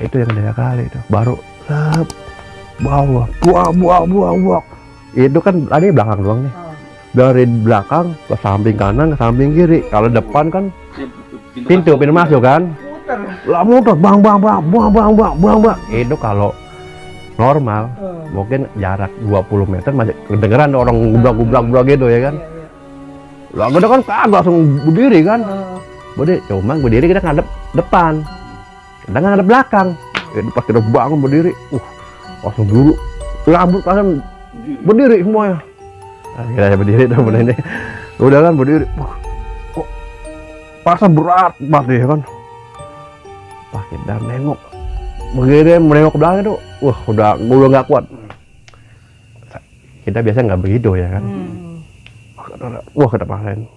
Itu yang ketiga kali itu baru buang, itu kan tadi belakang doang nih. Dari belakang ke samping kanan, ke samping kiri. Kalau depan kan pintu masuk kan. Lah muter bang. Itu kalau normal mungkin jarak 20 meter masih kedengeran orang gubrak gitu ya kan. Lah kita kan kagak langsung berdiri kan. Cuma berdiri kita ngadep depan. Kita ngadep belakang. Itu pas kita bangun berdiri, langsung dulu rambut kalian berdiri semuanya. Kita berdiri tuh ini. Udah kan berdiri. Kok perasaan berat banget ya kan. Pas kita nengok begini menengok ke belakang tuh, udah nggak kuat. Kita biasa nggak begitu ya kan. Kata Pak Len,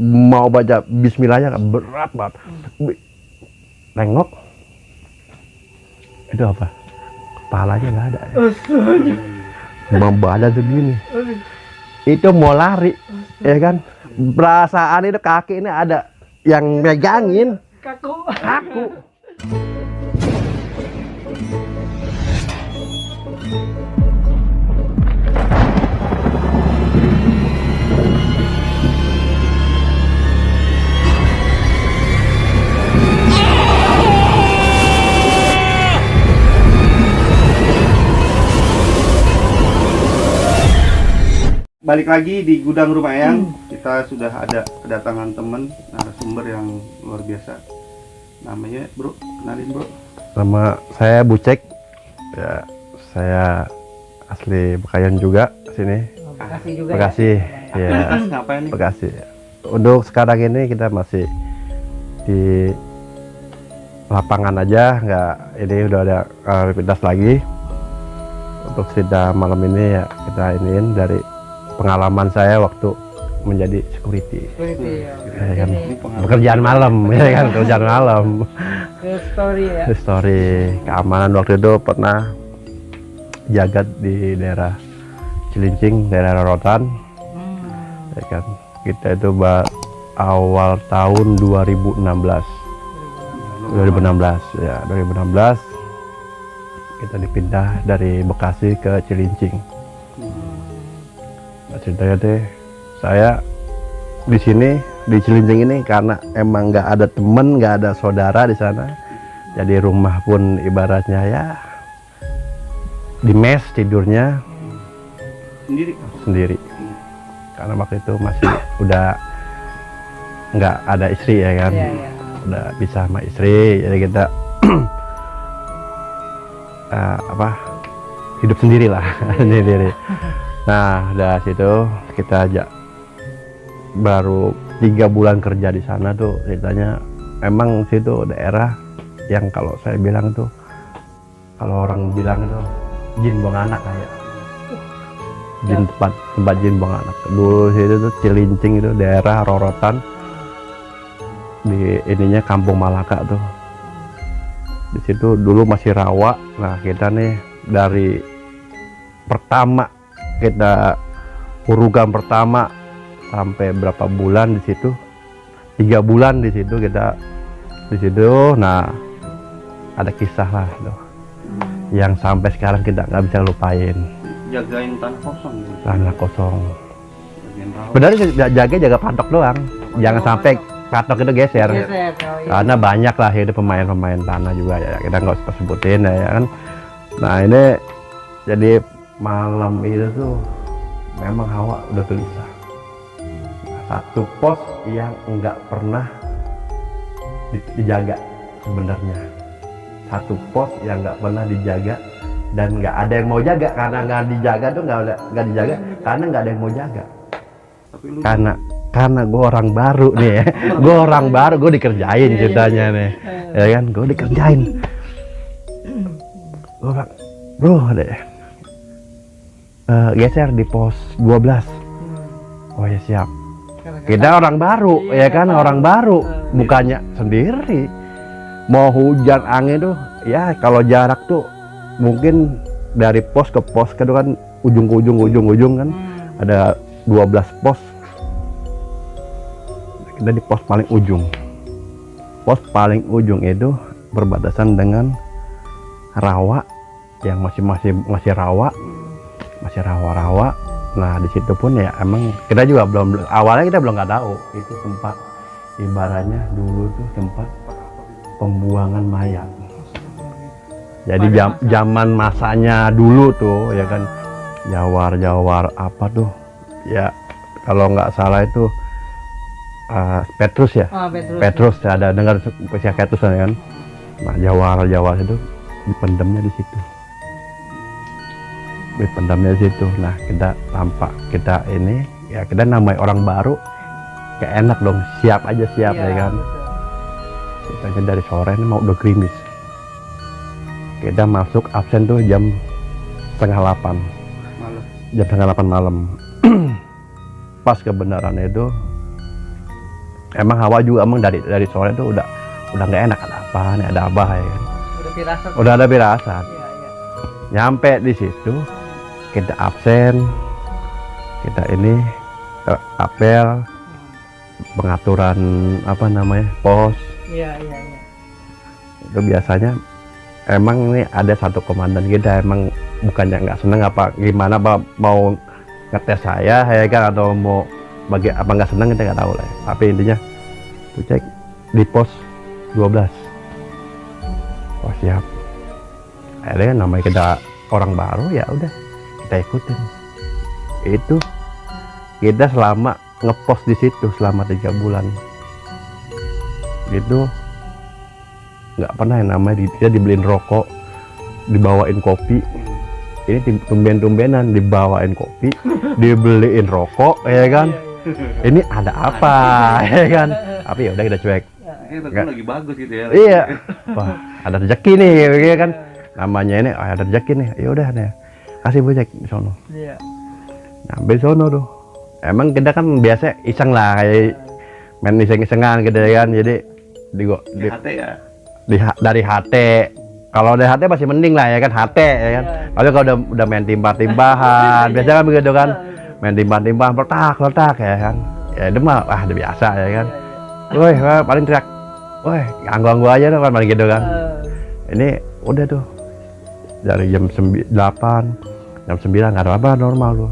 mau baca Bismillahnya berat banget. Nengok, itu apa? Kepalanya nggak ada. Membadan segini. Itu mau lari, ya kan? Perasaan itu kaki ini ada yang megangin. Kaku. Balik lagi di gudang rumah Eyang. Kita sudah ada kedatangan teman narasumber yang luar biasa. Namanya bro, kenalin bro. Nama saya Bucek. Ya, saya asli Bekayan juga sini. Bekasi juga. Bekasi. Ya. Ngapain nih? Bekasi. Untuk sekarang ini kita masih di lapangan aja, nggak ini udah ada aktivitas lagi. Untuk cerita malam ini ya kita iniin dari pengalaman saya waktu menjadi security. Ya kan? Pekerjaan malam, ya kan, pekerjaan malam. Story keamanan waktu itu pernah jagat di daerah Cilincing, daerah Rorotan. Ya kan, kita itu awal tahun 2016 ya, 2016 kita dipindah dari Bekasi ke Cilincing. Ceritanya deh, saya di sini di Cilincing ini karena emang nggak ada temen, nggak ada saudara di sana, jadi rumah pun ibaratnya ya di mes tidurnya sendiri. Karena waktu itu masih udah nggak ada istri ya kan, udah bisa sama istri, jadi kita hidup sendiri lah. Sendiri. Nah, dari situ kita aja baru 3 bulan kerja di sana tuh ceritanya. Emang situ daerah yang kalau saya bilang tuh, kalau orang bilang itu jin buang anak kayak jin, tempat jin buang anak. Dulu situ tuh Cilincing itu daerah Rorotan, di ininya Kampung Malaka tuh. Di situ dulu masih rawa. Nah, kita nih dari pertama kita urugan pertama sampai berapa bulan di situ, 3 bulan di situ kita di situ. Nah, ada kisah lah tuh yang sampai sekarang kita nggak bisa lupain. Jagain tanah kosong gitu. Tanah kosong. Sebenarnya jaga patok doang, jangan sampai patok itu geser. Karena banyak lah itu pemain tanah juga ya, kita nggak usah sebutin ya kan. Nah, ini jadi malam itu tuh memang hawa udah gelisah. Satu pos yang nggak pernah dijaga sebenarnya. Satu pos yang nggak pernah dijaga dan nggak ada yang mau jaga. Karena nggak dijaga tuh nggak dijaga karena nggak ada yang mau jaga. Karena gue orang baru nih ya. Gue orang baru, gue dikerjain ceritanya nih, ya kan, gue dikerjain. Gue bilang, bro deh, geser di pos 12. Oh ya siap. Kita orang baru, ya kan, orang baru, bukannya sendiri. Mau hujan angin tuh, ya kalau jarak tuh mungkin dari pos ke pos itu kan ujung ke ujung kan, ada 12 pos. Kita di pos paling ujung. Pos paling ujung itu berbatasan dengan rawa yang masih rawa. Nah di situ pun ya emang kita juga awalnya kita belum nggak tahu itu tempat ibaratnya dulu tuh tempat pembuangan mayat. Jadi zaman masanya dulu tuh ya kan, jawar apa tuh ya, kalau nggak salah itu Petrus ya. Petrus ya, ada dengar spesies Petrus kan. Nah jawar itu dipendamnya di situ. Nah kita ini ya, kita namanya orang baru kayak enak dong, siap ya kan. Kita dari sore ini mau udah gerimis, kita masuk absen tuh jam 7:30 malam. Pas kebenarannya itu emang hawa juga emang dari sore itu udah nggak enak, ada apa ya kan. Udah ada firasat. Nyampe di situ kita absen, kita ini apel pengaturan apa namanya pos. Itu biasanya emang ini ada satu komandan kita emang bukannya nggak seneng apa gimana, mau ngetes saya ya kan, atau mau bagi apa nggak seneng kita nggak tahu lah ya. Tapi intinya tuh cek di pos 12. Oh siap. Akhirnya namanya kita orang baru ya udah kita ikutin. Itu kita selama ngepos di situ selama 3 bulan. Itu nggak pernah yang namanya dia dibeliin rokok, dibawain kopi. Ini tumben-tumbenan dibawain kopi, dibeliin rokok ya kan. Ini ada apa ya kan. Tapi ya udah kita cuek. Lagi bagus gitu ya. Iya. Wah, ada rezeki nih ya kan. Namanya ini ada rezeki nih. Ya udah deh. Kasih bocek di sono. Iya. Sampai sono tuh. Emang kita kan biasa iseng lah, kayak main iseng-isengan gitu ya kan. Jadi di HT ya. Dari HT. Kalau dari HT masih mending lah ya kan, HT ya kan. Tapi kalau udah main timbah-timbahan, biasa kan begitu kan. Main timbah-timbahan, letak ya kan. Ya itu mah udah biasa ya kan. Woi, paling teriak. Woi, ganggu aja tuh kan paling gitu kan. Ini udah tuh. Dari jam 8, jam 9 nggak ada apa, normal tuh.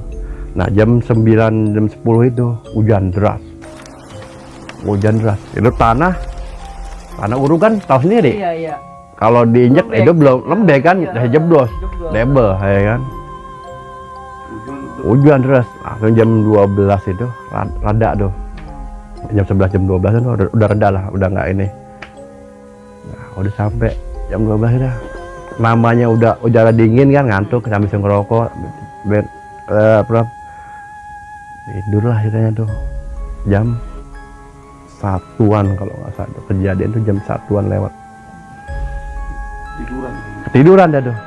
Nah, jam 9, jam 10 itu hujan deras. Itu tanah uru kan tahu sendiri. Iya. Kalau diinjek itu belum lembek kan, jeblos, debel ya kan. Hujan deras, langsung jam 12 itu rada tuh. Jam 11, jam 12 itu udah reda lah, udah nggak ini. Nah, udah sampai jam 12 udah. Namanya udah udara dingin kan, ngantuk sambil ngerokok. Tidur lah ceritanya tuh. Jam 1-an kalau nggak salah tuh. Kejadian tuh jam 1-an lewat. Ketiduran dah tuh.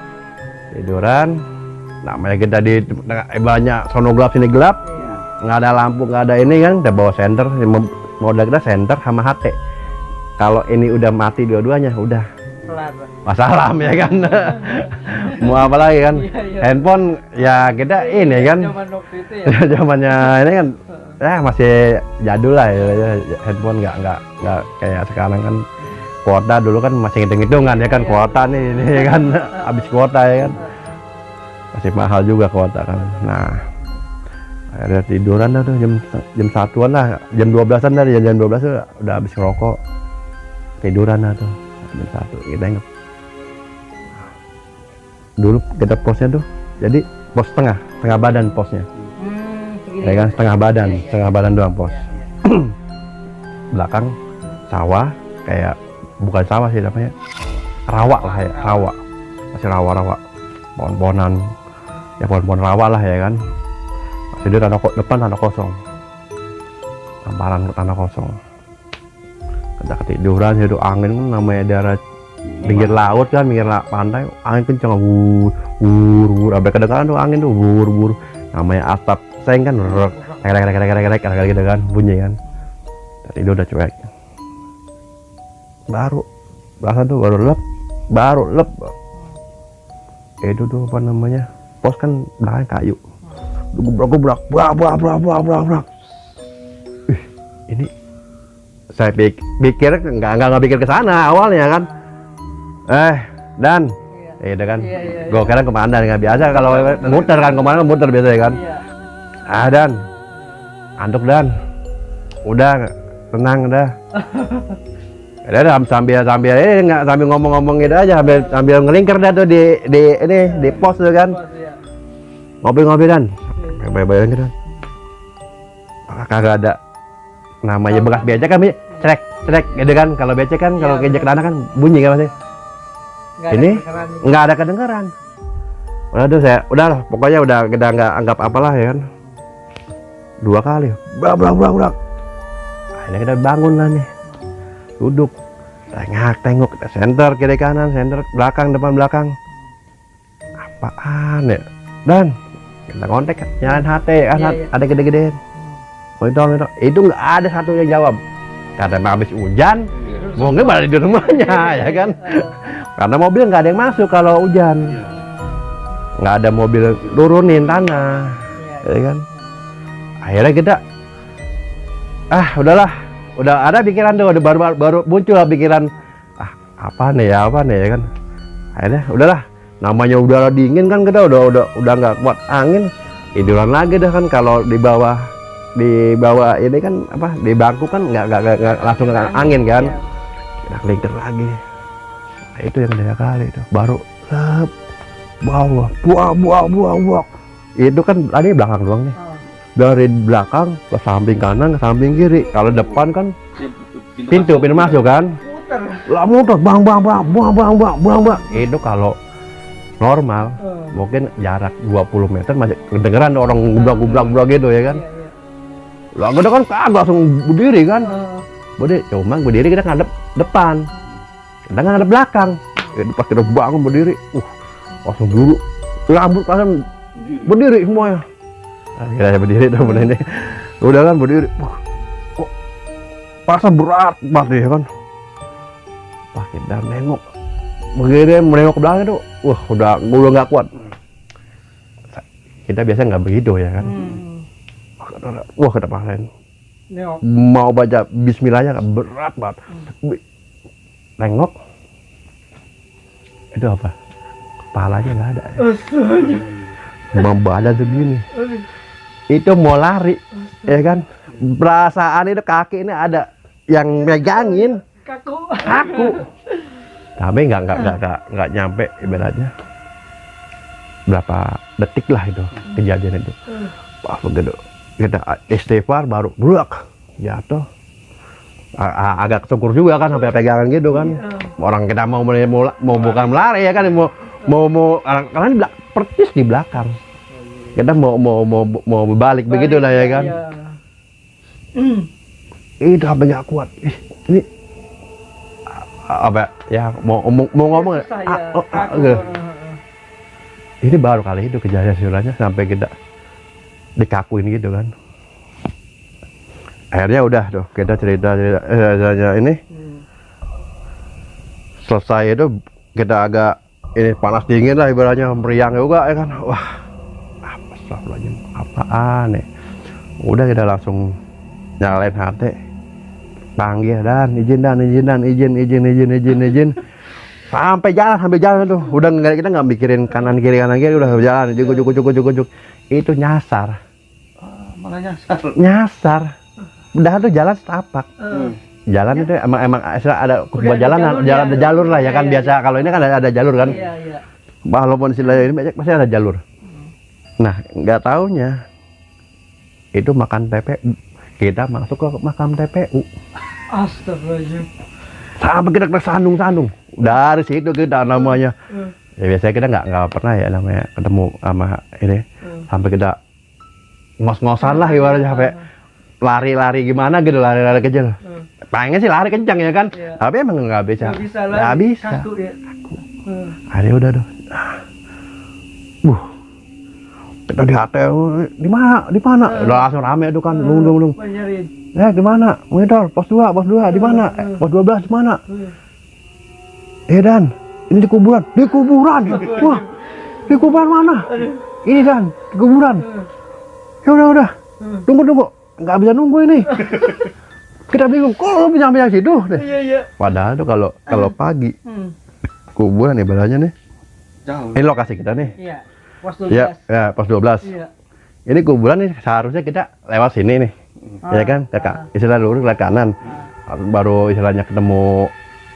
Namanya kita di banyak sono gelap sini gelap, nggak ada lampu, nggak ada ini kan, kita bawa senter, modal kita senter sama HT. Kalau ini udah mati dua-duanya, udah masalah ya kan. Mau apa lagi kan. Handphone ya kita ini kan zamannya ini kan masih jadul lah ya. Handphone nggak kayak sekarang kan. Kuota dulu kan masih hitung-hitungan ya kan, kuota nih kan habis kuota ya kan, masih mahal juga kuota kan. Nah akhirnya tiduran dah tuh jam 1-an lah, jam 12-an dari jam 12 tuh udah habis ngerokok, tiduran dah tuh jam 1. Kita inget dulu kita posnya tuh jadi pos setengah badan posnya ya kan, setengah badan doang pos. Belakang sawah, kayak bukan sawah sih namanya, rawa lah ya, masih rawa, pohon-pohonan ya, pohon-pohon rawa lah ya kan. Masih di depan tanah kosong, hamparan tanah kosong. Kita ketiduran, itu angin kan namanya daerah pinggir laut kan, pinggir pantai, angin kencang, wur, sampai kedengaran tuh angin tuh wur, namanya atap seng kan, rek gitu kan bunyi kan. Tidur udah cuek. Baru lep itu tuh apa namanya, pos kan belakang kayu, gebrak, ini saya pikir nggak pikir ke sana awalnya kan, Dan itu kan, gue kira kemana nggak biasa kalau muter kan kemana muter biasa ya kan. Dan, antuk Dan, udah tenang udah. Udah sambil nggak sambil ngomong-ngomong gitu aja, sambil ngelingker dah tuh di pos tuh kan. Ngopi-ngopi Dan, bayang gitu. Kagak ada namanya bekas becek kan, cerek gitu kan. Kalau becek kan, kalau kejek tanah kan bunyi kan masih. Ini nggak ada kedengaran. Udah pokoknya udah kita nggak anggap apalah ya kan. 2 kali, brak. Akhirnya kita bangun lah nih, duduk, tengok, kita senter kiri kanan, senter belakang depan belakang. Apaan ya? Dan kita kontak nyalain HT kan, ada gede-gedean. Monitor, itu nggak ada satu yang jawab. Karena habis hujan, mungkin malah di rumahnya ya kan. Karena mobil nggak ada yang masuk kalau hujan, nggak ada mobil turunin tanah, ya kan. Akhirnya kita, udah ada pikiran tuh, baru muncul lah pikiran, apa nih ya kan. Akhirnya udahlah, namanya udara dingin kan, kita udah nggak kuat angin, tiduran lagi dah kan. Kalau di bawah ini kan apa, di bangku kan nggak langsung angin kan. Kita kelinker lagi. Nah, itu yang kedua kali itu baru bawah buang. Itu kan tadi belakang doang nih. Dari belakang ke samping kanan, ke samping kiri. Kalau depan kan pintu masuk kan. Muter bang. Itu kalau normal mungkin jarak 20 meter masih kedengeran orang gubrak gitu ya kan. Lah kita kan kagak langsung berdiri kan. Cuma berdiri kita ngadep depan. Kita ngadep belakang. Pas kita bangun berdiri, langsung dulu rambut langsung berdiri semuanya. Kita berdiri tuh ini. Udah kan berdiri. Kok pasang berat banget ya kan. Pas kita nengok, menengok ke belakang tuh, udah nggak kuat. Kita biasa nggak begitu ya kan. Kita paksain. Mau baca bismillahnya berat banget. Nengok, itu apa? Kepalanya nggak ada. Badan segini. Itu mau lari, ya kan? Perasaan itu kaki ini ada yang megangin. Kaku. Tapi nggak nyampe ibaratnya berapa detik lah itu kejadian itu. Wah begitu kita istighfar baru beruak jatuh. Agak syukur juga kan sampai pegangan gitu kan. Orang kita mau bukan melari ya kan, mau karena persis di belakang. Kita mau balik begitu lah ya kan. Itu apa nggak kuat. Ini apa ya mau ngomong ini baru kali itu kejadian sebenarnya sampai kita dikakuin gitu kan. Akhirnya udah tuh kita cerita ini selesai itu kita agak ini panas dingin lah ibaratnya, meriang juga ya kan. Wah apaan nih. Udah kita langsung nyalain HT, panggil Dan izin sampai jalan tuh. Udah kita nggak mikirin kanan kiri udah jalan cukup itu nyasar. Malah nyasar udah tuh jalan setapak. Jalan itu emang ada buat jalan ada jalur lah ya kan. Biasa kalau ini kan ada jalur kan. Walaupun istilahnya ini pasti ada jalur. Nah nggak taunya itu makan TPU, kita masuk ke makam TPU. Astagfirullahaladzim. Sampai kita tersandung dari situ kita namanya. Ya biasanya kita nggak pernah ya namanya ketemu sama ini. Sampai kita ngos-ngosan lah ibaratnya, sampai lari-lari gimana gitu, lari-lari kecil. Pengen sih lari kencang ya kan, tapi emang nggak bisa. Nggak bisa. Hari udah tuh. Kita di HT, di mana? Udah langsung rame tuh kan, nung. Di mana? Monitor, pos 2 di mana? Pos 12 di mana? Dan, ini di kuburan. Wah, di kuburan mana? Ini Dan, di kuburan. Ya udah. Tunggu. Nggak bisa nunggu ini. Kita bingung, kok bisa sampai situ? Padahal tuh kalau pagi kuburan ibaratnya nih. Jauh. Ini lokasi kita nih. Iya. Pos 12. Ya, pos 12. Iya. Ini kuburan nih seharusnya kita lewat sini nih. Ya kan? Istilah lurus ke kanan. Baru istilahnya ketemu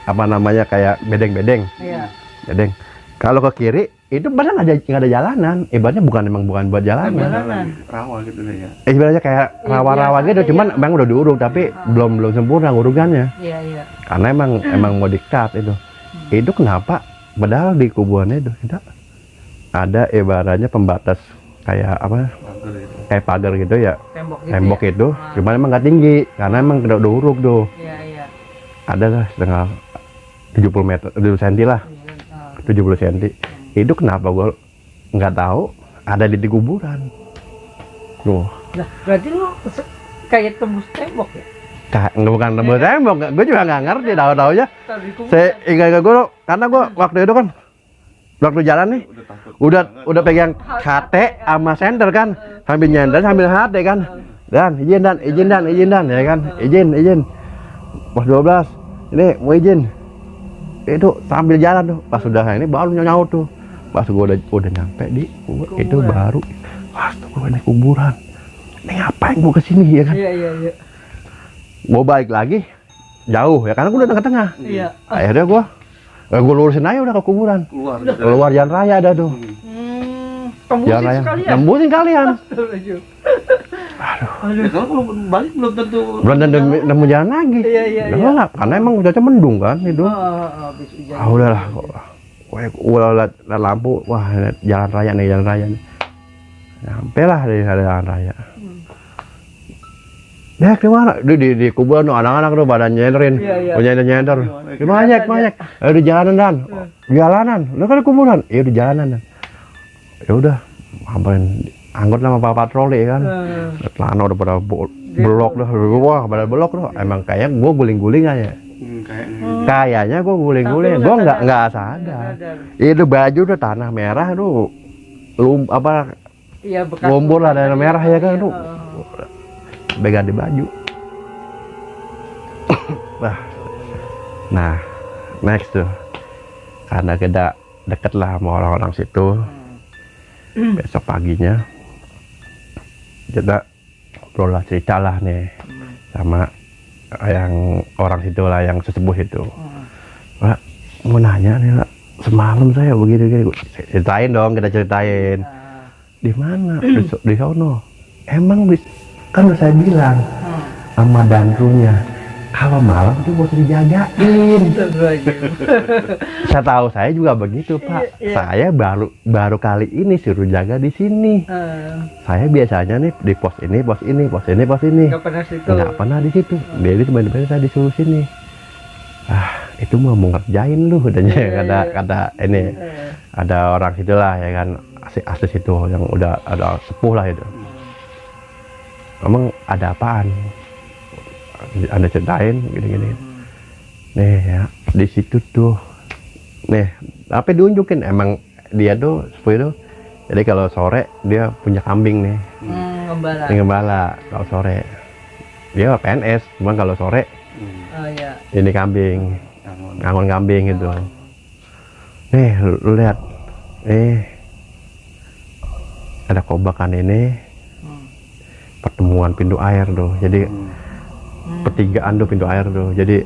apa namanya kayak bedeng-bedeng. Iya. Bedeng. Kalau ke kiri itu benar nggak ada jalanan. Ibaratnya bukan buat jalanan. Jalanan. Rawa gitu deh ya. Ibaratnya kayak rawa-rawa biasa gitu, aja cuman ya. emang udah diuruk tapi belum sempurna urugannya. Iya, iya. Karena emang mau dikat itu. Itu kenapa? Padahal di kuburan itu kita ada ibaratnya pembatas kayak apa? Pagar gitu. Kayak pagar gitu ya. Tembok gitu. Tembok itu, cuman emang nggak tinggi karena emang udah uruk tuh. Iya, iya. Ada lah setengah 70 meter, 70 cm lah, 70 cm. Itu kenapa gue nggak tahu ada di kuburan. Tuh, Nah, berarti lu kayak tembus tembok ya? bukan tembus tembok, gue juga nggak ngerti tahu-taunya. Tadi kuburan. Saya ingat gue karena gue waktu itu kan waktu jalan nih Udah takut. udah pegang HT sama senter kan, sambil nyender sambil HT kan. Dan izin ya kan, izin. Pos 12 ini mau izin. Itu sambil jalan tuh, pas udah ini baru nyaut tuh. Pas gua udah nyampe di kuburan, itu baru astagfirullah ini kuburan. Ini ngapain gua kesini ya kan? Iya, iya, iya. Gua balik lagi jauh ya karena gua udah tengah-tengah. Iya. Akhirnya gua lurusin aja udah ke kuburan. Keluar. Jalan raya ada tuh. Tembusin Jalan raya. sekalian. Nembusin kalian. Aduh. Ya, kalau balik belum tentu. Belum tentu nemu jalan lagi. Iya, iya, Udah iya. nggak, karena emang udah mendung kan itu. Habis hujan. Udahlah. Udah liat lampu, wah liat jalan raya nih. Nyampe lah di jalan raya. Dek, di mana? Di kuburan tuh anak-anak tuh pada nyenderin. Iya, iya. Nyender. Di banyak. Di jalanan dan. Jalanan. Lu kan di kuburan. Iya di jalanan dan. Ya udah, hampirin angkut sama pak patroli kan. Celana udah pada belok dah. Wah, pada belok tuh. Emang kayak gua guling-guling aja. Kayaknya gua guling-guling. Gua nggak sadar. Itu baju tuh tanah merah tuh. Apa Iya, bekas lumpur lah dan merah ya kan Iya, tuh. Ganti baju. Nah, next tuh. Karena kita deket lah sama orang-orang situ. Besok paginya kita ngobrol lah, cerita lah nih sama yang orang situ lah, yang sesepuh itu. Pak, mau nanya nih lah, semalam saya begini. Ceritain dong, kita ceritain. Di mana? Di sono. Emang kan udah saya bilang sama danrunya kalau malam tuh harus dijagain. Saya tahu, saya juga begitu Pak. Saya baru kali ini suruh jaga di sini. Saya biasanya nih di pos ini. Nggak pernah situ. Nggak pernah di situ. Jadi tiba-tiba saya disuruh sini. Itu mau ngerjain lu katanya. Kata ini ada orang situlah ya kan, asli situ yang udah ada sepuh lah itu. Emang ada apaan? Anda ceritain gini-gini. Nih ya, di situ tuh. Nih, apa diunjukin emang dia tuh sepuh itu. Jadi kalau sore dia punya kambing nih. Ngembala. Ngembala kalau sore. Dia PNS, cuma kalau sore Oh iya. ini kambing. Ngangon kambing gitu. Nih, lu lihat. Ada kobakan ini. Pertemuan pintu air tuh. Jadi pertigaan tuh pintu air tuh. Jadi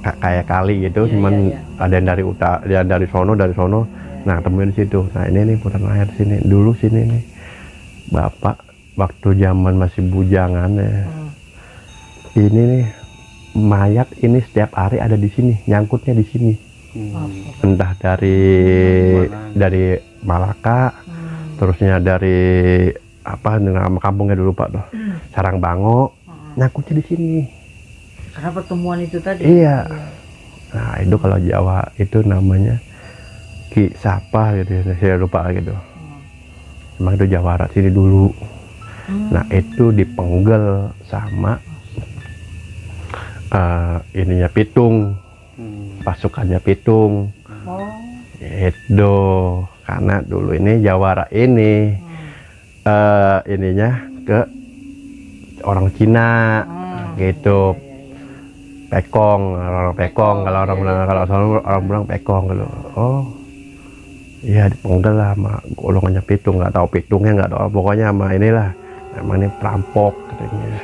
kayak kali gitu, cuman ada yang dari utara, ada yang dari sono. Nah, temuin di situ. Nah, ini nih putar air sini. Dulu sini nih. Bapak waktu zaman masih bujangan ya. Ini nih mayat ini setiap hari ada di sini, nyangkutnya di sini. Entah dari Malaka, terusnya dari apa nama kampungnya dulu Pak tuh. Sarangbango, nyangkutnya di sini. Karena pertemuan itu tadi. Iya. Nah, itu kalau Jawa itu namanya Ki Sapa gitu, saya lupa gitu. Emang itu Jawara sini dulu. Nah, itu dipenggal sama ininya Pitung, pasukannya Pitung. Itu karena dulu ini Jawara ini ininya ke orang Cina gitu. Pekong, orang Pekong, kalau orang bilang Pekong kalau. Oh. Iya dipenggal lah sama golongannya pitung, nggak tahu pitungnya nggak tahu, pokoknya sama inilah. Emang ini perampok katanya.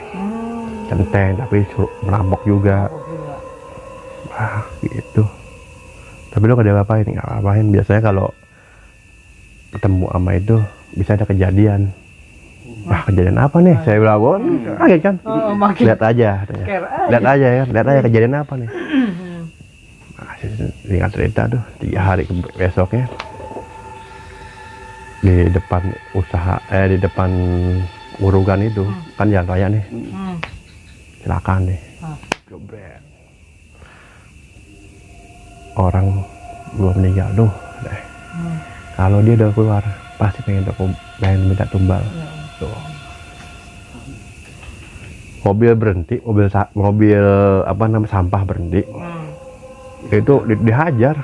Centeng tapi merampok juga. Wah gitu. Tapi lo kada ngapain? Nggak ngapain. Biasanya kalau ketemu sama itu bisa ada kejadian. Wah kejadian apa nih? Saya bilang, kaget kan? Makin Lihat aja, katanya. Lihat aja ya, lihat aja kejadian apa nih? Nah, singkat cerita tuh 3 hari besoknya di depan usaha, di depan urugan itu kan jalan raya nih, silakan nih, jebret. Orang belum meninggal tuh, kalau dia udah keluar pasti pengen minta tumbal. Tuh. Mobil berhenti, mobil apa namanya sampah berhenti, itu dihajar,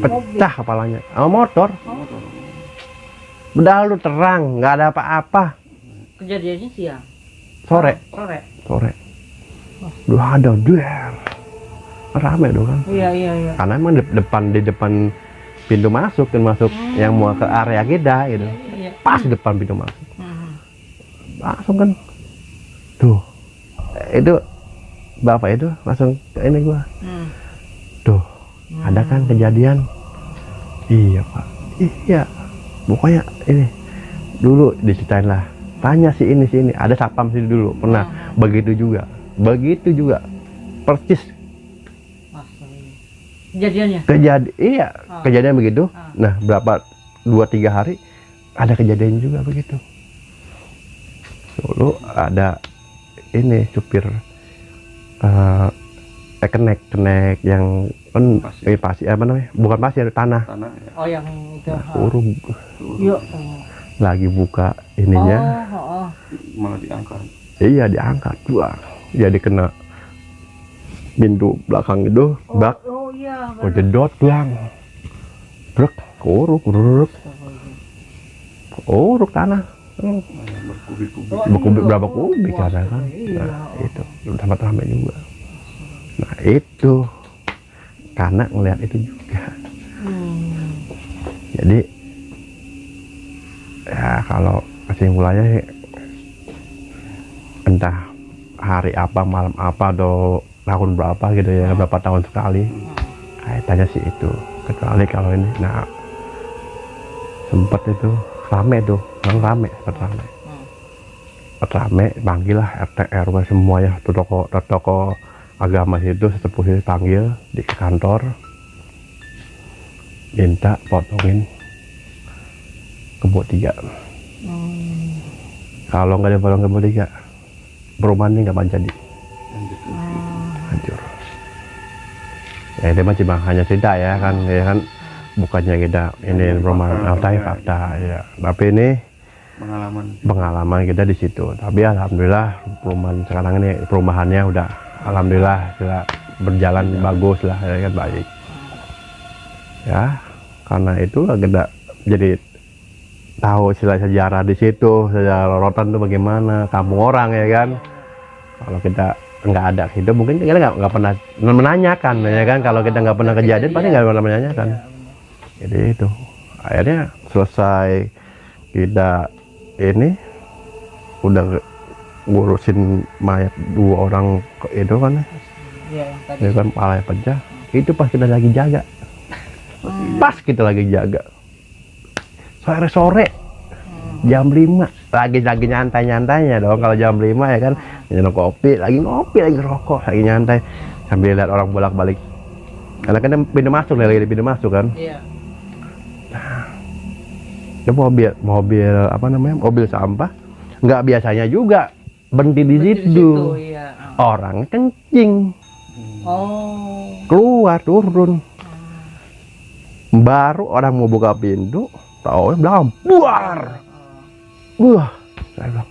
pecah kepalanya, sama motor. Padahal lu terang, nggak ada apa-apa. Kejadiannya siang. Sore. Udah ada, rame dong kan. Iya. Karena emang di depan pintu masuk yang mau ke area kita gitu. Iya. Pas di depan pintu masuk. Langsung kan. Tuh. Itu bapak itu langsung ke ini gua. Tuh. Ada kan kejadian? Iya pak. Iya. Pokoknya ini dulu diceritain lah. Tanya si ini ada sapam sini dulu pernah begitu juga persis Kejadiannya? Kejadian begitu. Nah berapa 2-3 hari ada kejadian juga begitu. Dulu ada ini supir kenek yang kan pasir apa namanya, bukan pasir, tanah ya. Oh yang itu urung. Iya. Lagi buka ininya malah diangkat. Iya diangkat dua, jadi kena pintu belakang itu bak. Iya, Jedot doang, brek uruk tanah. Berkubik berapa kubik ada kan? Nah itu tempat ramai juga. Nah itu karena ngelihat itu juga. Jadi ya kalau kesimpulannya entah hari apa, malam apa, atau tahun berapa gitu ya, berapa tahun sekali kaitannya sih itu. Kecuali kalau ini, nah sempet itu rame tuh, rame, panggil lah RT RW semuanya, toko agama itu sesepuh itu panggil di kantor, minta potongin kebo 3. Kalau nggak dipotong kebo 3, perumahan ini nggak akan jadi, hancur. Ya itu mah cuma hanya cerita ya kan, bukannya kita ini perumahan fakta ya. Tapi ini pengalaman kita di situ. Tapi alhamdulillah perumahan sekarang ini perumahannya udah alhamdulillah sudah berjalan bagus lah, ya kan, baik. Ya karena itu kita jadi tahu sejarah di situ, sejarah Rorotan itu bagaimana, kampung orang ya kan. Kalau kita nggak ada itu mungkin kita nggak pernah menanyakan ya kan. Kalau kita nggak pernah kejadian pasti nggak pernah menanyakan. Jadi itu akhirnya selesai kita ini udah ngurusin mayat 2 orang itu kan ya kan, palanya pecah. Itu pas kita lagi jaga, sore jam 5 lagi nyantai-nyantainya dong. Kalau jam 5 ya kan minum kopi, lagi rokok, lagi nyantai sambil lihat orang bolak-balik, karena kan pintu masuk kan. Nah, itu mobil apa namanya, mobil sampah nggak biasanya juga berhenti di situ. Orang kencing, keluar turun, baru orang mau buka pintu, tahu belum buar. Wah, saya bilang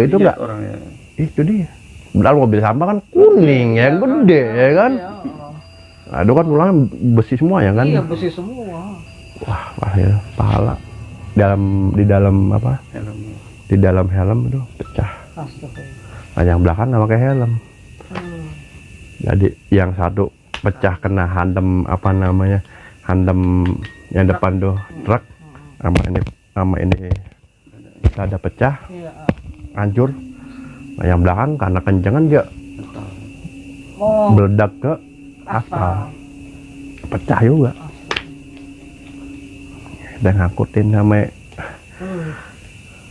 itu nggak orangnya. Itu dia. Padahal mobil sampah kan kuning ya, gede ya kan. Nah, itu kan tulangnya besi semua ya kan. Iya, besi semua. Wah ya, pahala di dalam apa? Di dalam helm itu pecah. Nah, yang belakang nggak pakai helm. Hmm. Jadi yang satu pecah kena handem apa namanya, handem yang depan tuh truk, sama ini ada pecah, Iya. hancur. Nah, yang belakang karena kencengan dia Oh, meledak ke aspal, pecah juga. Dan ngangkutin sama,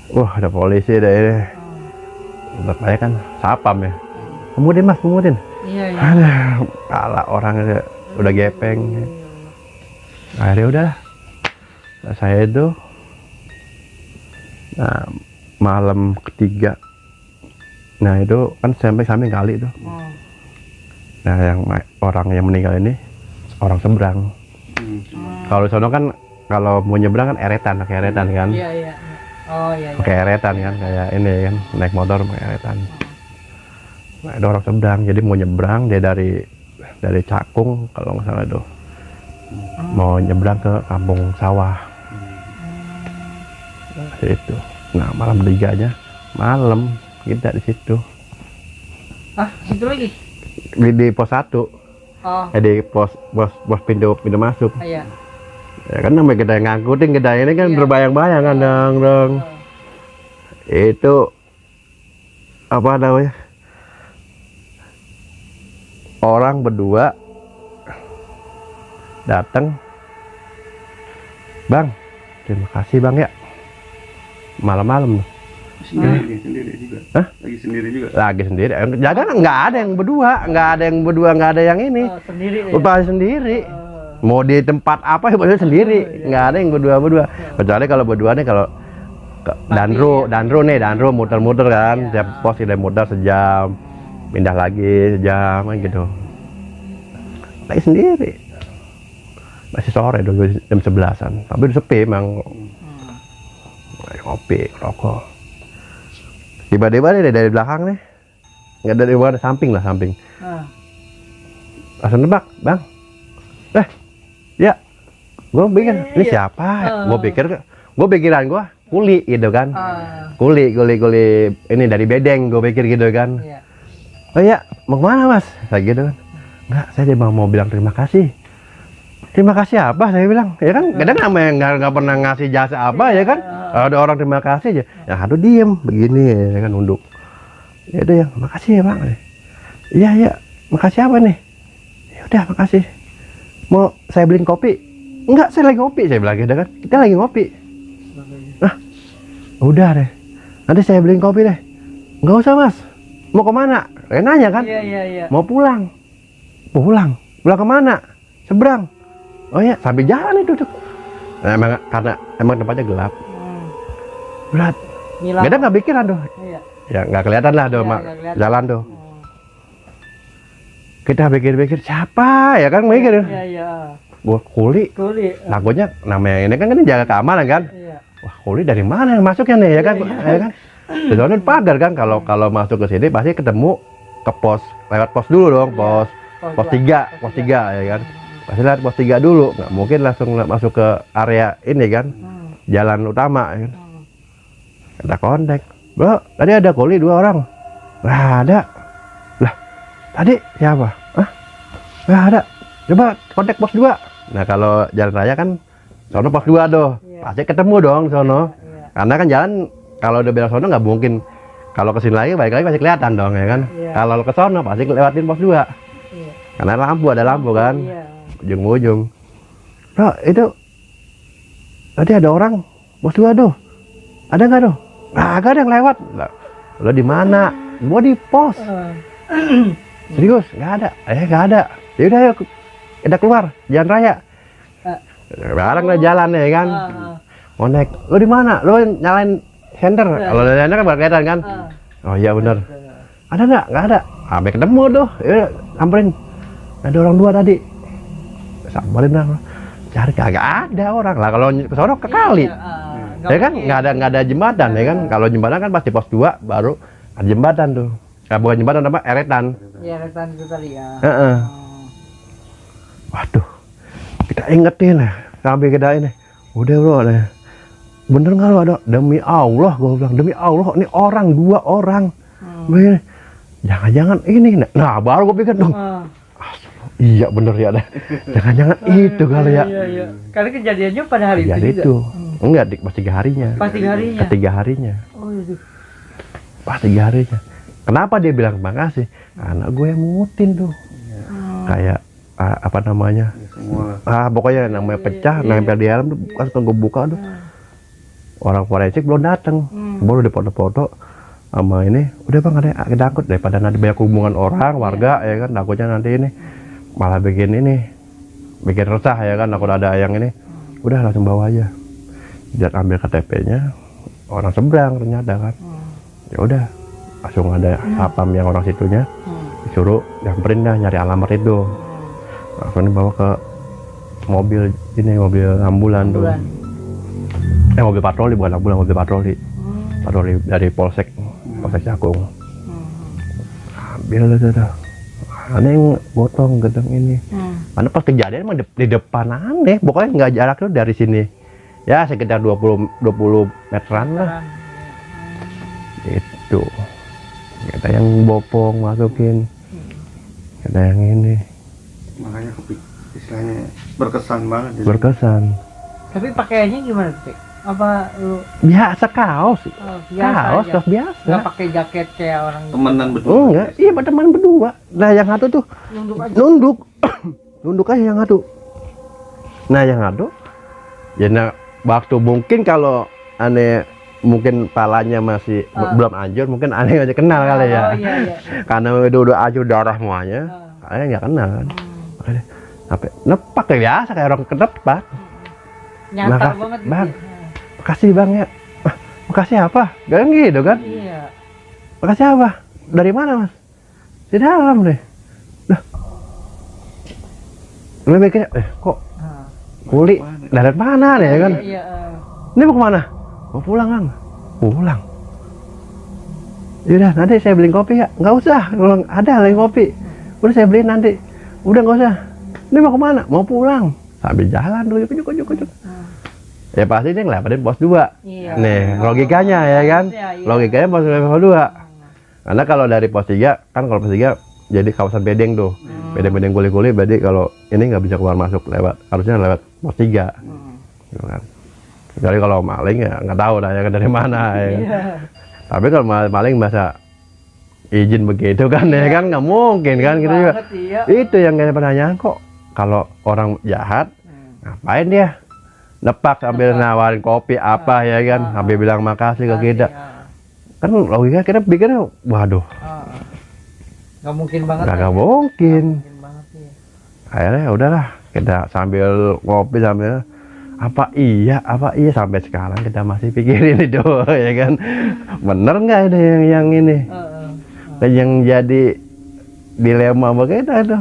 wah ada polisi deh ini. Tetap aja kan sapam ya. Kemudian mas, kemudian. Iya, iya. Ada kalah orang udah gepeng. Akhirnya udah. Nah, saya itu, nah malam ketiga, nah itu kan sampai samping kali itu. Nah yang orang yang meninggal ini orang seberang. Kalau di sono kan kalau mau nyebrang kan eretan, pakai eretan kan. Iya, iya. Oh, iya, iya. Pakai eretan kan, kayak ini kan naik motor pakai eretan. Nah, ada orang seberang, jadi mau nyebrang dia dari Cakung kalau nggak salah tuh, mau nyebrang ke kampung sawah. Itu. Nah malam tiganya, malam kita di situ. Ah, situ lagi. Di pos 1, Oh, di pos pintu masuk. iya. Ya kan namanya kita yang ngangkutin, kita ini kan Iya. berbayang-bayang kan dong. Itu apa namanya? Orang berdua datang, bang, terima kasih bang ya. Malam-malam Sendiri juga. Hah? Lagi sendiri juga. lagi sendiri. Jangan nggak ada yang berdua, nggak ada yang ini. Oh, sendiri ya. Upah sendiri. Oh. Mau di tempat apa ya sendiri, nggak ada yang berdua. Kecuali kalau berdua nih kalau ke Danro muter-muter kan, Iya. tiap pos ada muter sejam, pindah lagi sejam kan gitu. Lagi sendiri, masih sore dulu jam 11-an, tapi udah sepi emang. Kopi, rokok. Tiba-tiba nih dari belakang nih, nggak dari luar, samping. Ah. Langsung nebak, bang. Ya, gue pikir ini Iya. siapa? Gue pikiran gue kuli gitu kan. Ah. Kuli ini dari bedeng, gue pikir gitu kan. Iya. Oh iya, mau kemana mas? Saya gitu kan. Enggak, saya cuma mau bilang terima kasih. Terima kasih apa? Saya bilang, ya kan kadang namanya nggak pernah ngasih jasa apa ya kan. Kalau ada orang terima kasih aja, ya aduh diem begini ya kan, nunduk. Ya udah ya, makasih ya bang. Iya, makasih apa nih? Ya udah makasih. Mau saya beliin kopi? Enggak, saya lagi ngopi, saya bilang gitu kan. Kita lagi ngopi. Nah, udah deh. Nanti saya beliin kopi deh. Enggak usah mas. Mau kemana? Saya nanya kan. Iya. Mau pulang. Pulang kemana? Seberang. Oh ya, sambil jalan itu tuh. Nah, emang tempatnya gelap. Berat. Ngilang. Beda nggak pikiran tuh. Iya. Ya nggak kelihatan lah tuh, Iya, nggak kelihatan. jalan tuh. Kita pikir-pikir siapa ya kan mikir. Iya. Gua kuli. Takutnya namanya ini kan jaga keamanan kan. Iya. Wah, kuli dari mana yang masuknya nih ya kan? Ya kan? Soalnya pagar kan, kalau masuk ke sini pasti ketemu ke pos, lewat pos dulu dong, pos 3 ya kan. Pasti lewat pos 3 dulu, nggak mungkin langsung masuk ke area ini kan, jalan utama ya kan. Kita kontak, bro, tadi ada kuli 2 orang. Nggak ada. Lah, tadi siapa? Hah? Nggak ada. Coba kontak pos 2. Nah kalau jalan raya kan sono pos 2 tuh, pasti ketemu dong sono. Karena kan jalan kalau udah belok sono nggak mungkin, kalau kesini lagi balik lagi pasti kelihatan dong ya kan. Kalau ke sono pasti lewatin pos 2. Karena ada lampu kan, ujung-ujung. Bro, itu tadi ada orang pos 2 tuh. Ada nggak tuh? Nggak ada yang lewat. Lo di mana? Gua di pos. Serius? Nggak ada. Nggak ada. Ya udah yuk, kita keluar jalan raya. Barang lah jalan ya kan. Monek, lo di mana? Lo nyalain senter. Kalau senter kan baru kelihatan kan. Oh iya bener. Ada nggak? Nggak ada. Sampai ketemu tuh. Ya samperin. Ada orang 2 tadi. Samperin lah. Cari kagak ada orang lah. Kalau ke sono ke kali. Ya kan nggak ada jembatan ya kan. Kalau jembatan kan pasti pos 2 baru ada jembatan tuh. Bukan jembatan apa? Eretan. Iya, eretan itu tadi ya. Waduh, kita ingetin lah sampai kita ini. Udah bro, nih. Bener nggak lo ada? Demi Allah, gue bilang demi Allah, ini orang 2 orang. jangan-jangan ini. Nah baru gue pikir dong, iya bener ya dah. Jangan-jangan itu kali ya. Iya. Karena kejadiannya pada hari Jadi itu juga. itu enggak pas 3 harinya. Pas 3 harinya. Ketiga harinya. Oh iya. Pas 3 harinya. Kenapa dia bilang makasih? Karena gue yang mungutin tuh. Kayak apa namanya? Semua. Pokoknya namanya pecah, nempel di helm tuh pas gue buka tuh. Orang forensik belum datang. Baru dipoto-foto sama ini. Udah bang ada takut daripada nanti banyak hubungan orang, warga ya kan, takutnya nanti ini malah bikin resah ya kan, takut ada yang ini. Udah langsung bawa aja. Dia ambil KTP-nya, orang seberang ternyata kan. Ya udah, langsung ada sapam yang orang situnya disuruh nyamperin dah nyari alamat itu. Langsung dibawa ke mobil ambulan tuh. Mobil patroli, bukan ambulan, mobil patroli. Patroli dari Polsek Cakung. Ambil tuh. Aneh yang gotong gedeng ini. Karena pas kejadian emang di depan aneh, pokoknya nggak jarak tuh dari sini. Ya sekitar 20 meteran lah. Itu. Kita yang bopong masukin. Kita yang ini. Makanya istilahnya berkesan banget. Berkesan. Tapi pakaiannya gimana sih? Apa lu Biasa kaos. biasa aja? Kaos biasa. Nggak pakai jaket kayak orang Temenan berdua. Enggak, iya teman berdua. Nah yang satu tuh nunduk aja. nunduk. Nunduk aja yang satu. Nah yang satu ya waktu mungkin kalau aneh mungkin palanya masih belum anjur, mungkin aneh aja kenal kali ya. Oh iya. Karena udah anjur darah semuanya, aneh nggak kenal kan. Makanya sampai nepak kayak biasa kayak orang kenepak. Nyata Makasih, banget gitu. Bang. Makasih bang ya. Makasih apa? Gak gitu kan? Iya. Makasih apa? Dari mana mas? Di dalam deh. Lah. Lu mikirnya, kok kuli dari mana nih kan? Iya. Ini mau kemana? Mau pulang Kang. Pulang. Yaudah nanti saya beliin kopi ya. Nggak usah, kalau ada lagi kopi. Udah saya beliin nanti. Udah nggak usah. Ini mau kemana? Mau pulang. Sambil jalan dulu, kujuk. Ya pasti dia ngelewatin pos 2. Iya. Nih, logikanya ya kan? Iya. Logikanya pos 2. Karena kalau dari pos 3, kan kalau pos 3 jadi kawasan bedeng tuh. Bedeng-bedeng guli-guli, berarti kalau ini nggak bisa keluar masuk harusnya lewat pos 3. Gitu kan. Kecuali kalau maling ya nggak tahu dah ya kan dari mana ya kan? Tapi kalau maling masa izin begitu kan ya kan nggak mungkin kan gitu juga. Iya. Itu yang kayak pertanyaan kok kalau orang jahat ngapain dia nepak sambil nawarin kopi apa ya kan, sambil bilang makasih ke kita. Kan logika kita pikirnya waduh Nggak mungkin banget. nggak mungkin. banget ya. Akhirnya ya udahlah kita sambil kopi sambil apa iya sampai sekarang kita masih pikirin itu ya kan, bener nggak ini yang ini dan yang jadi dilema bagi kita itu.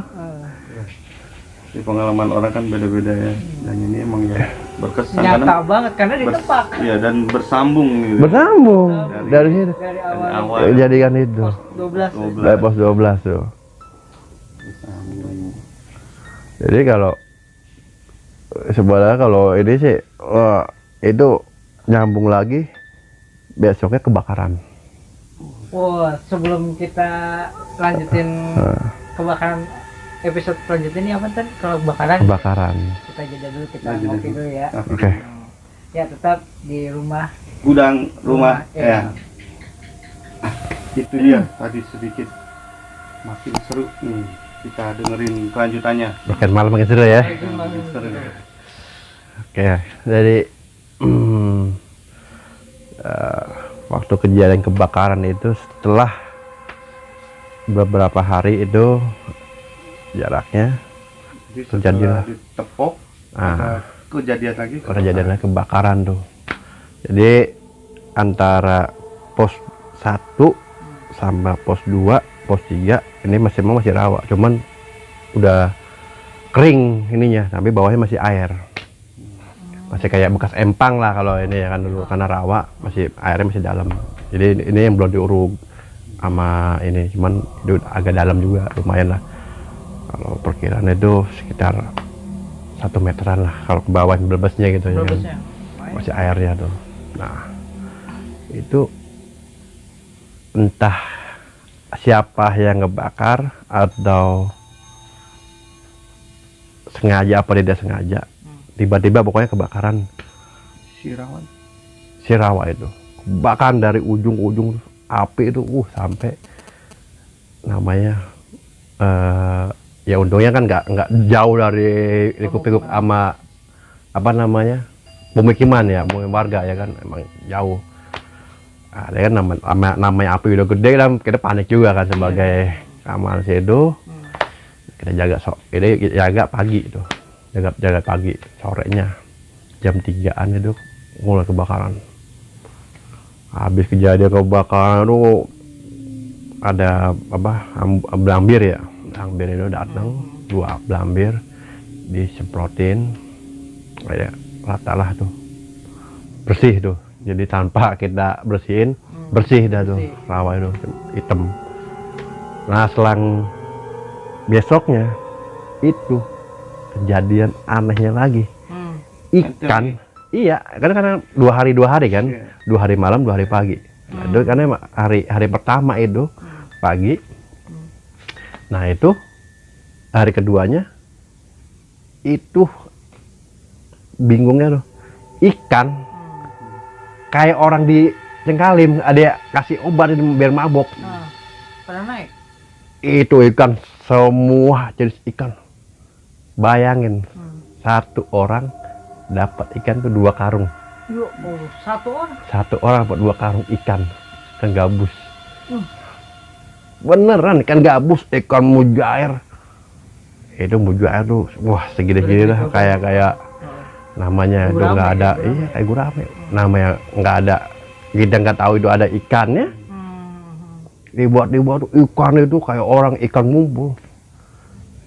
Di pengalaman orang kan beda-beda ya, dan ini emang ya berkesan Nyata banget karena ditepak. Iya, dan bersambung gitu. Bersambung dari situ Dari awal. jadikan itu 12. dari pos 12 tuh. Bersambung. Jadi kalau sebenarnya kalau ini sih itu nyambung lagi besoknya kebakaran. Wah, sebelum kita lanjutin kebakaran episode selanjutnya ini apa tadi? Kalau kebakaran kita jeda dulu, kita ngopi dulu ya. Oke. Ya tetap di rumah Gudang rumah ya. Itu dia tadi sedikit makin seru nih, kita dengerin kelanjutannya. Makin malam makin seru ya. Makin seru. Oke, jadi waktu kejadian kebakaran itu setelah beberapa hari itu jaraknya Jadi terjadilah ditepok kejadian lagi kebakaran tuh. Jadi antara pos 1 sama pos 2, pos 3 ini masih rawa, cuman udah kering ininya, tapi bawahnya masih air. Masih kayak bekas empang lah kalau ini ya kan dulu, karena rawa masih airnya masih dalam. Jadi ini yang belum diuruk sama ini, cuman itu agak dalam juga, lumayan lah. Kalau perkiraan itu sekitar 1 meteran lah kalau ke bawah blebesnya gitu ya kan. Masih airnya tuh. Nah itu entah siapa yang ngebakar atau sengaja apa tidak sengaja, tiba-tiba pokoknya kebakaran si rawa itu, bahkan dari ujung ke ujung api itu sampai namanya ya untungnya kan nggak jauh dari likupikuk sama apa namanya pemukiman ya, warga ya kan, emang jauh. Ada kan namanya api udah gede kan, kita panik juga kan sebagai keamanan situ. Kita jaga ini jaga pagi itu, jaga pagi, sorenya jam 3-an itu mulai kebakaran. Habis kejadian kebakaran itu ada apa, belambir ya, belambir itu datang 2 belambir disemprotin kayak rata lah tuh, bersih tuh, jadi tanpa kita bersihin bersih dah tuh rawa itu hitam. Nah selang besoknya itu kejadian anehnya lagi, ikan. Iya, karena 2 hari kan, 2 hari malam 2 hari pagi. Nah, itu karena hari pertama itu pagi. Nah itu hari keduanya itu bingungnya tuh, ikan kayak orang dicengkalin, ada kasih obat biar mabok. Pada naik Itu ikan, semua jenis ikan. Bayangin, 1 orang dapat ikan tuh 2 karung. yuk, 1 orang 1 orang dapat 2 karung ikan gabus. Beneran ikan gabus, ikan mujair. Itu mujair tuh wah segini-gini lah, kayak namanya itu nggak ada, iya kayak gurame. Namanya nggak ada, kita nggak tahu itu ada ikannya. Dibuat tuh ikan itu kayak orang ikan ngumpul.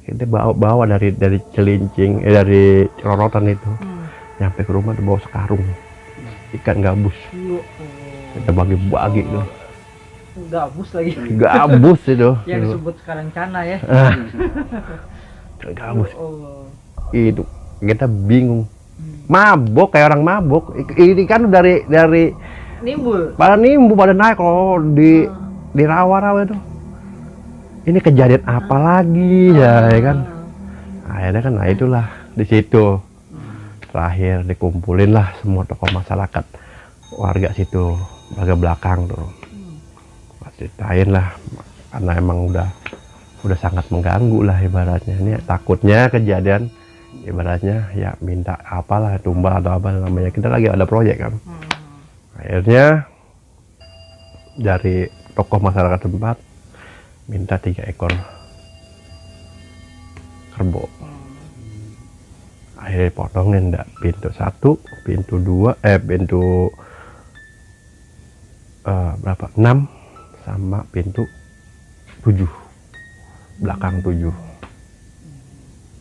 Kita bawa dari celincing, dari rorotan itu, nyampe ke rumah dibawa sekarung ikan gabus. Kita bagi-bagi tuh. Gabus lagi. Gabus itu. Yang disebut sekarang cana ya. Gabus. Itu kita bingung. Mabok kayak orang mabok. Ini kan dari nimbul pada naik kalau di rawa-rawa itu. Ini kejadian apa lagi ya kan? Akhirnya kan, nah itulah di situ terakhir dikumpulin lah semua tokoh masyarakat, warga situ, warga belakang tuh. Ceritain lah, karena emang udah sangat mengganggu lah ibaratnya. Ini takutnya kejadian ibaratnya ya minta apalah tumbal atau apa namanya, kita lagi ada proyek kan. Akhirnya dari tokoh masyarakat tempat minta 3 ekor kerbau. Akhirnya potongin pintu 1, pintu 2, pintu berapa? 6 sama pintu 7, belakang 7.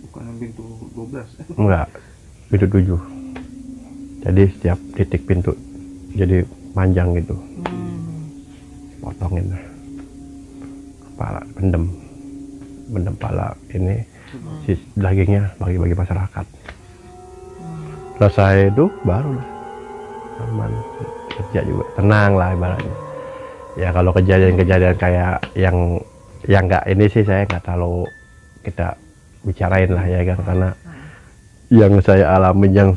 Bukan pintu 12. Enggak, pintu 7. Jadi setiap titik pintu jadi panjang gitu. Potongin kepala, pendem kepala ini, si dagingnya bagi-bagi masyarakat. Selesai itu baru aman, kerja juga tenang lah ibaratnya. Ya kalau kejadian-kejadian kayak yang nggak ini sih saya nggak terlalu kita bicarain lah ya kan, karena yang saya alamin yang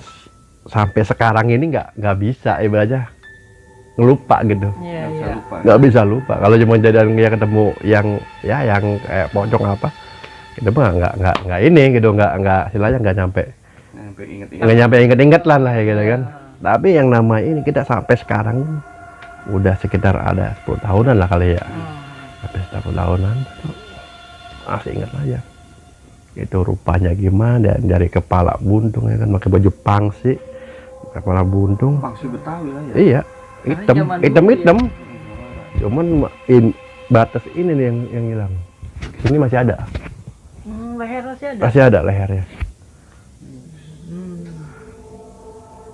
sampai sekarang ini nggak bisa ibaratnya ngelupa gitu. Nggak bisa lupa. Kalau cuma kejadian ya ketemu yang kayak pocong apa, kita mah nggak ini gitu, nggak istilahnya nggak nyampe inget-inget lah ya gitu kan. Tapi yang nama ini kita sampai sekarang udah sekitar ada 10 tahunan lah kali ya. Sampai 10 tahunan masih ingat aja. Itu rupanya gimana, dari kepala buntung ya kan, pakai baju pangsi, kepala buntung. Pangsi Betawi lah ya. Iya, hitam. Cuman batas ini nih yang hilang. Sini masih ada. Leher masih ada. Masih ada lehernya.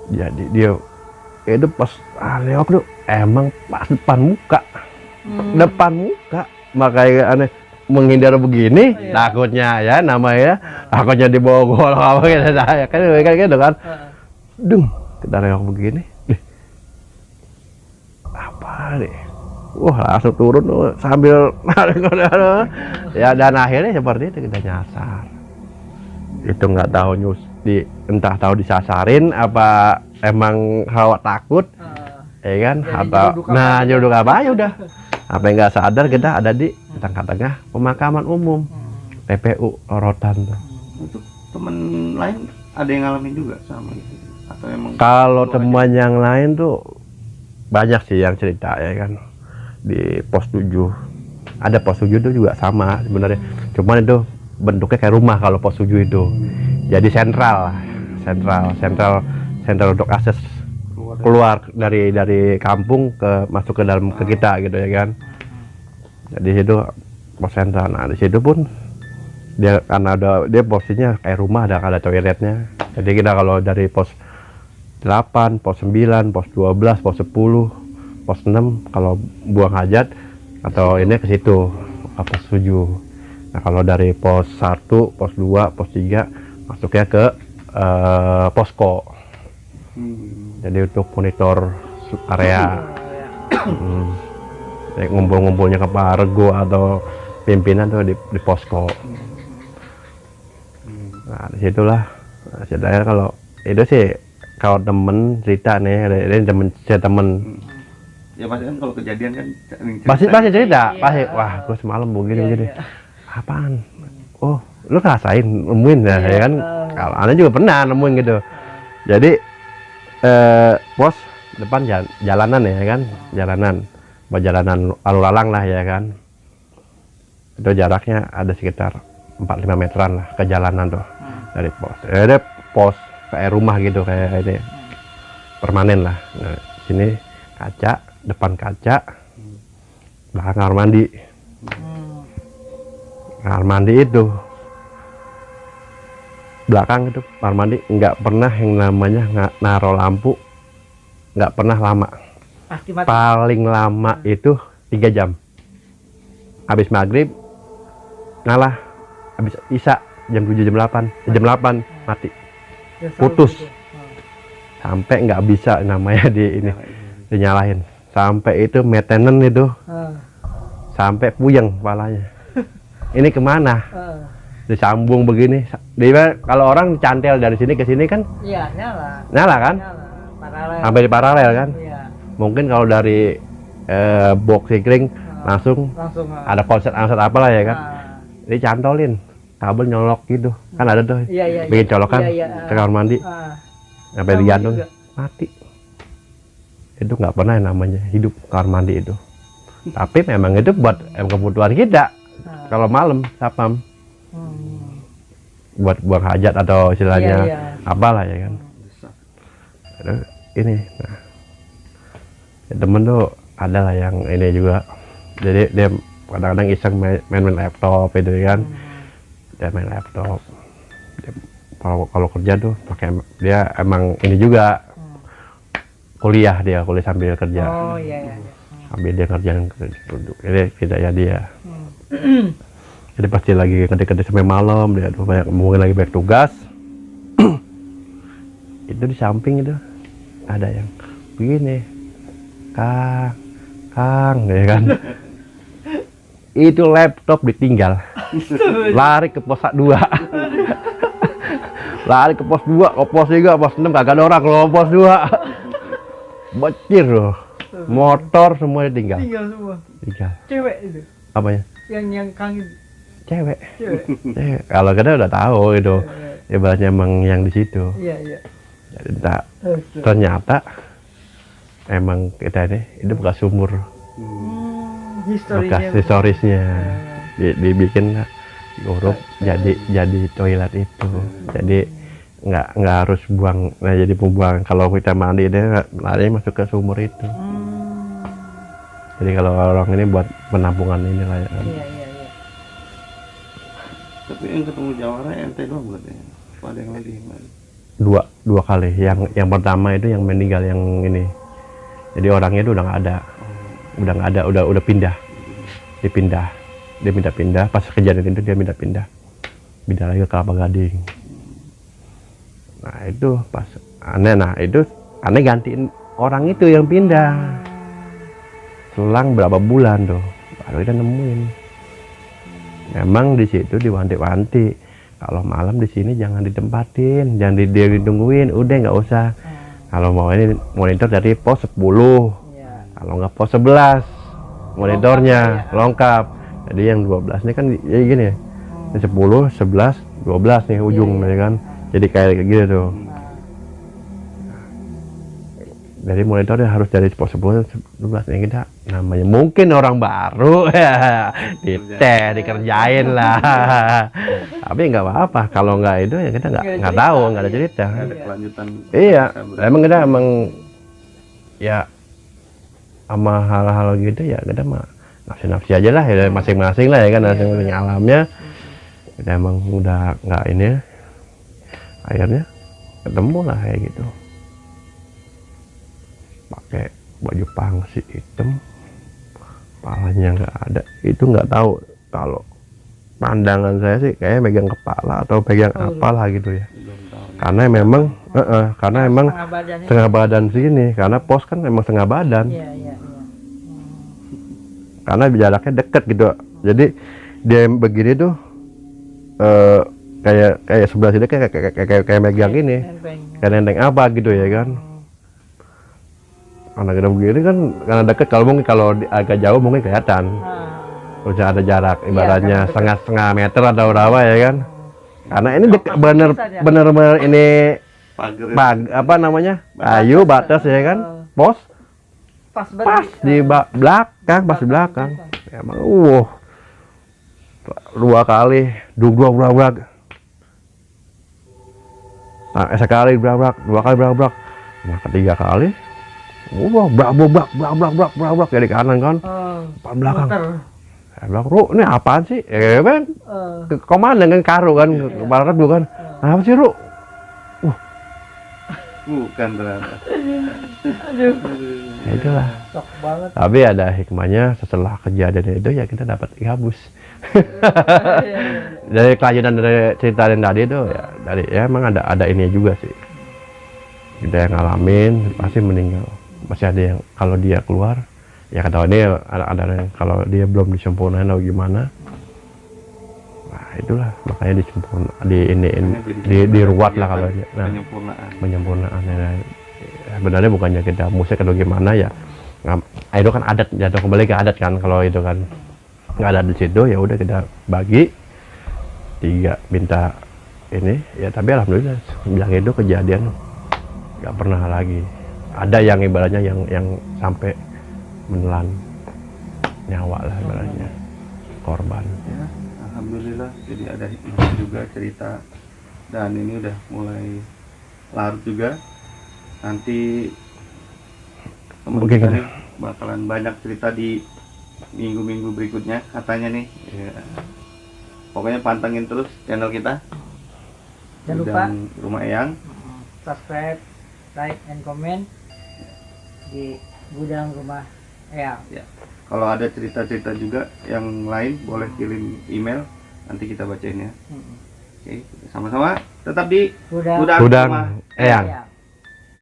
Jadi dia itu pas leok tuh emang pas depan muka, makanya aneh menghindar begini, takutnya ya namanya, takutnya dibawa golok apa gitu saya kan gitu kan. Kita leok begini, apa deh? Wah langsung turun tuh, sambil ya, dan akhirnya seperti itu kita nyasar. Itu nggak tahu entah tahu disasarin apa emang hawa takut, ya kan? Atau nyeruduk apa ya udah. Apa yang nggak sadar kita ada di tengah-tengah pemakaman umum, TPU Rorotan tuh. Untuk temen lain ada yang ngalamin juga sama gitu? Atau emang Kalau teman yang lain tuh banyak sih yang cerita ya kan, di pos 7 ada pos 7 itu juga sama sebenarnya, cuman itu bentuknya kayak rumah kalau pos 7 itu, jadi sentral untuk akses keluar dari kampung masuk ke dalam ke kita gitu ya kan. Jadi situ pos sentral. Nah di situ pun dia karena dia posisinya kayak rumah, ada toiletnya. Jadi kita kalau dari pos 8, pos 9, pos 12, pos 10, pos 6 kalau buang hajat atau ini ke situ ke pos 7. Nah kalau dari pos 1, pos 2, pos 3 masuknya ke posko. Jadi untuk monitor area. Ngumpul-ngumpulnya ke Pak Rego atau pimpinan tuh di posko. Nah disitulah sebenarnya kalau itu sih, kalau temen cerita nih, ini temen ya pasti kan kalau kejadian kan pasti cerita, iya. pasti wah gue semalam begini apaan, oh lu ngerasain nemuin ya kan. Kalau anda juga pernah nemuin gitu. Jadi pos depan jalanan ya kan, jalanan lalu lalang lah ya kan, itu jaraknya ada sekitar 4-5 meteran lah ke jalanan tuh dari pos. Ada pos kayak rumah gitu, kayak ini permanen lah. Nah, sini kaca, depan kaca, belakang kamar mandi. Kamar mandi itu belakang itu kamar mandi nggak pernah yang namanya naruh lampu, nggak pernah lama. Pasti mati. Paling lama itu 3 jam. Habis maghrib ngalah, habis isya jam 7 jam 8 mati. Putus. Sampai nggak bisa namanya dinyalain. Sampai itu maintenance itu sampai puyeng kepalanya. Ini kemana? Disambung begini. Kalau orang cantel dari sini ke sini kan? Iya, Nyala kan? Paralel. Sampai di paralel kan? Iya. Mungkin kalau dari box sikring langsung ada konsep apalah ya kan? Dicantolin, kabel nyolok gitu kan, ada tuh bikin colokan ke kamar mandi sampai digantung mati. Itu nggak pernah yang namanya hidup kamar mandi itu. Tapi memang itu buat kebutuhan kita kalau malam sapam, buat buang hajat atau istilahnya apalah ya kan. Ini nah, temen tuh ada lah yang ini juga, jadi dia kadang-kadang iseng main laptop itu kan. Dia main laptop, kalau kerja tuh pakai, dia emang ini juga kuliah sambil kerja. Sambil dia kerjaan ini tidak ya dia. Jadi pasti lagi ketik-ketik sampai malam, dia tuh mungkin lagi banyak tugas. Itu di samping itu ada yang begini, Kang ya kan. Itu laptop ditinggal, lari ke pos 2. Lari ke pos 2, ke pos 3, pos 6 kagak ada orang. Kalau pos 2 bocir loh, motor semua ditinggal. Tinggal. Cewek itu Apanya? yang Kang Cewek. Kalau kita udah tahu itu ibaratnya emang yang di situ. Iya. Jadi ternyata emang kita ini bekas sumur, bekas historisnya dibikin diuruk jadi toilet itu. Jadi nggak harus buang, nah jadi pembuang. Kalau kita mandi dia lari masuk ke sumur itu. Jadi kalau orang ini buat penampungan ini lah ya kan. Iya. Tapi yang ketemu Jawara ente doang berarti. Ada yang lagi dua kali. Yang pertama itu yang meninggal yang ini. Jadi orangnya itu udah nggak ada, udah pindah. Dia pindah. Pas kejadian itu dia pindah lagi ke Kelapa Gading. Nah itu pas aneh, gantiin orang itu yang pindah. selang berapa bulan tuh baru kita nemuin. Memang di situ diwanti-wanti kalau malam di sini jangan ditempatin, jangan ditungguin, udah nggak usah. Kalau mau ini monitor dari pos 10, kalau nggak pos 11 monitornya lengkap. Jadi yang 12 ini kan ya gini ya, 10, 11, 12 nih ujung ya kan. Jadi kayak gitu tuh. Dari monitornya harus dari pos 10, 12 nih kita namanya mungkin orang baru ya dikerjain lah. Tapi nggak apa-apa kalau nggak itu ya kita nggak tahu, nggak ada cerita. Nggak ada kelanjutan. Iya, emang kita ya sama hal-hal gitu ya kita mah nafsi-nafsi aja lah ya masing-masing lah ya kan, masing-masing alamnya. Kita emang udah nggak ini, akhirnya ketemu lah kayak gitu. Pakai baju pangsi hitam, kepalanya nggak ada. Itu nggak tahu, kalau pandangan saya sih kayak megang kepala atau pegang apalah gitu ya. Karena memang karena emang setengah badan sini, karena pos kan memang setengah badan. Karena jaraknya deket gitu, jadi dia begini tuh kayak sebelah sini kayak megang ini, kayak nenteng apa gitu ya kan. Karena kita begini kan karena deket, kalau mungkin kalau agak jauh mungkin kelihatan. Udah ada jarak ibaratnya setengah meter atau berapa ya kan. Karena ini bener ini apa namanya, kayu batas ya kan, pos pas di belakang, pas di belakang. Emang dua kali dua sekali berak, dua kali berak, nah ketiga kali brak dari kanan kan, depan belakang. Saya bilang, Ru, ini apaan sih? Ben, komandan kan Karo kan, kepala dulu kan. Apa sih, Ru? Bukan ternyata. Aduh. Ya itulah. Sok banget. Tapi ada hikmahnya, setelah kejadian itu ya kita dapat gabus. Dari kelanjutan dari cerita yang tadi itu ya emang ada ini juga sih. Kita yang ngalamin pasti meninggal. Masih ada yang kalau dia keluar ya kata ini ada yang kalau dia belum disempurnain atau gimana. Nah itulah makanya disempurna diruat lah kalau dia. Nah, penyempurnaan ya. Sebenarnya bukannya kita musik atau gimana ya. Itu kan adat, jatuh kembali ke adat kan. Kalau itu kan nggak ada di situ ya udah kita bagi 3 minta ini ya. Tapi alhamdulillah bilang itu kejadian nggak pernah lagi. Ada yang ibaratnya yang sampai menelan nyawa lah ibaratnya korban. Ya, alhamdulillah jadi ada hikmah juga cerita, dan ini udah mulai larut juga. Nanti teman kita nih bakalan banyak cerita di minggu-minggu berikutnya katanya nih ya. Pokoknya pantengin terus channel kita, Jangan lupa Rumah Eyang, subscribe, like, and comment di Gudang Rumah Eyang. ya. Kalau ada cerita-cerita juga yang lain boleh kirim email, nanti kita bacain ya. Oke, sama-sama tetap di Gudang Rumah Eyang.